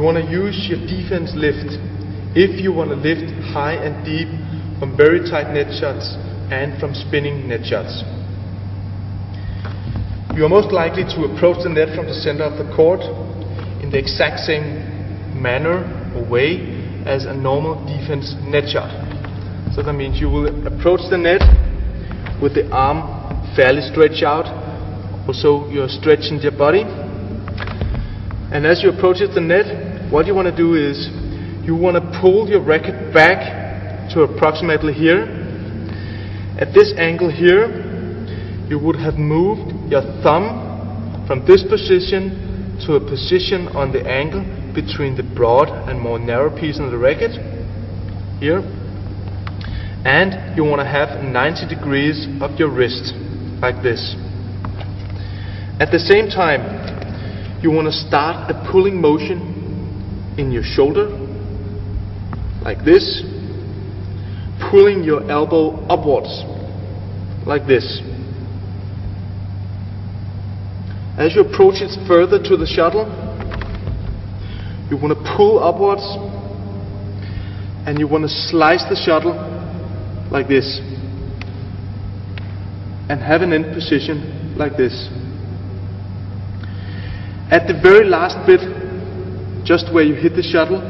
you want to use your defense lift if you want to lift high and deep from very tight net shots and from spinning net shots. You are most likely to approach the net from the center of the court in the exact same manner or way as a normal defense net shot. So that means you will approach the net with the arm fairly stretched out, also you're stretching your body. And as you approach the net, what you want to do is you want to pull your racket back to approximately here. At this angle here, you would have moved your thumb from this position to a position on the angle between the broad and more narrow piece of the racket here, and you want to have 90 degrees of your wrist like this. At the same time, you want to start a pulling motion in your shoulder like this, pulling your elbow upwards like this. As you approach it further to the shuttle, you want to pull upwards and you want to slice the shuttle like this and have an end position like this. At the very last bit, just where you hit the shuttle,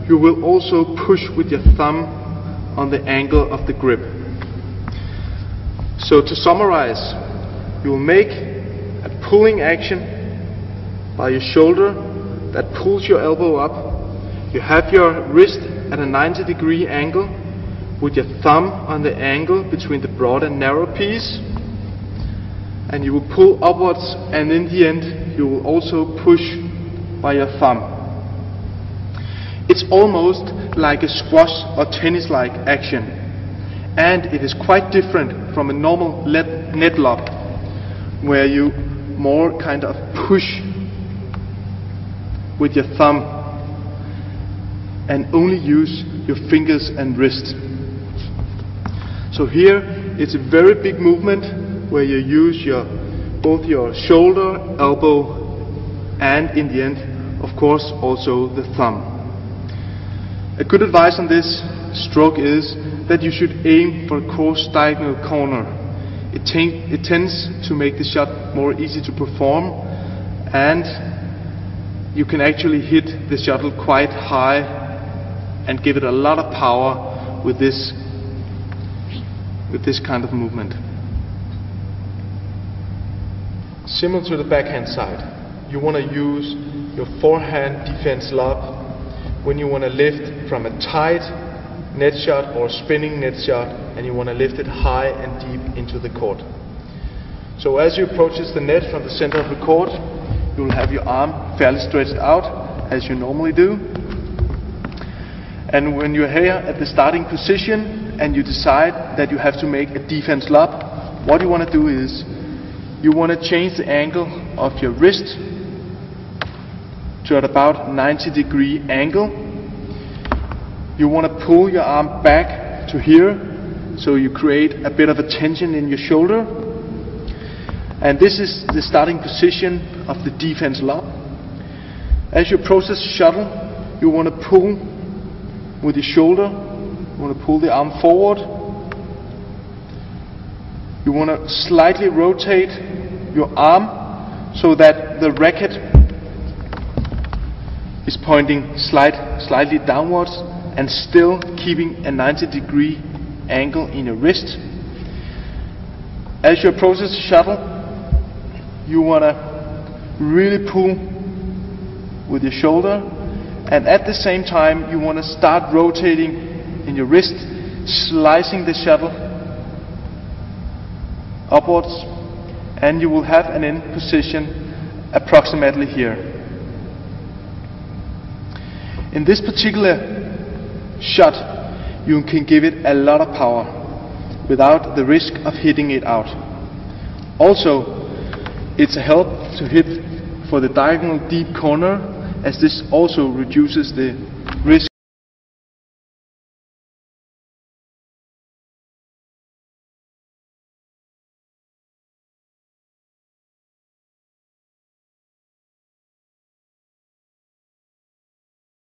you will also push with your thumb on the angle of the grip. So to summarize, you will make a pulling action by your shoulder that pulls your elbow up. You have your wrist at a 90-degree angle with your thumb on the angle between the broad and narrow piece, and you will pull upwards, and in the end you will also push by your thumb. It's almost like a squash or tennis-like action, and it is quite different from a normal net lob where you more kind of push with your thumb and only use your fingers and wrist. So here it's a very big movement where you use both your shoulder, elbow, and in the end, of course, also the thumb. A good advice on this stroke is that you should aim for a coarse diagonal corner. It tends to make the shot more easy to perform, and you can actually hit the shuttle quite high and give it a lot of power with this kind of movement. Similar to the backhand side, you want to use your forehand defense lob when you want to lift from a tight net shot or spinning net shot, and you want to lift it high and deep into the court. So as you approach the net from the center of the court, you will have your arm fairly stretched out as you normally do. And when you're here at the starting position and you decide that you have to make a defense lob, what you want to do is you want to change the angle of your wrist to at about 90-degree angle. You want to pull your arm back to here, so you create a bit of a tension in your shoulder. And this is the starting position of the defense lob. As you approach the shuttle, you want to pull with your shoulder. You want to pull the arm forward. You want to slightly rotate your arm so that the racket is pointing slightly downwards and still keeping a 90-degree angle in your wrist. As you approach the shuttle, you want to really pull with your shoulder, and at the same time you want to start rotating in your wrist, slicing the shuttle upwards, and you will have an end position approximately here. In this particular shot, you can give it a lot of power without the risk of hitting it out. Also, it's a help to hit for the diagonal deep corner, as this also reduces the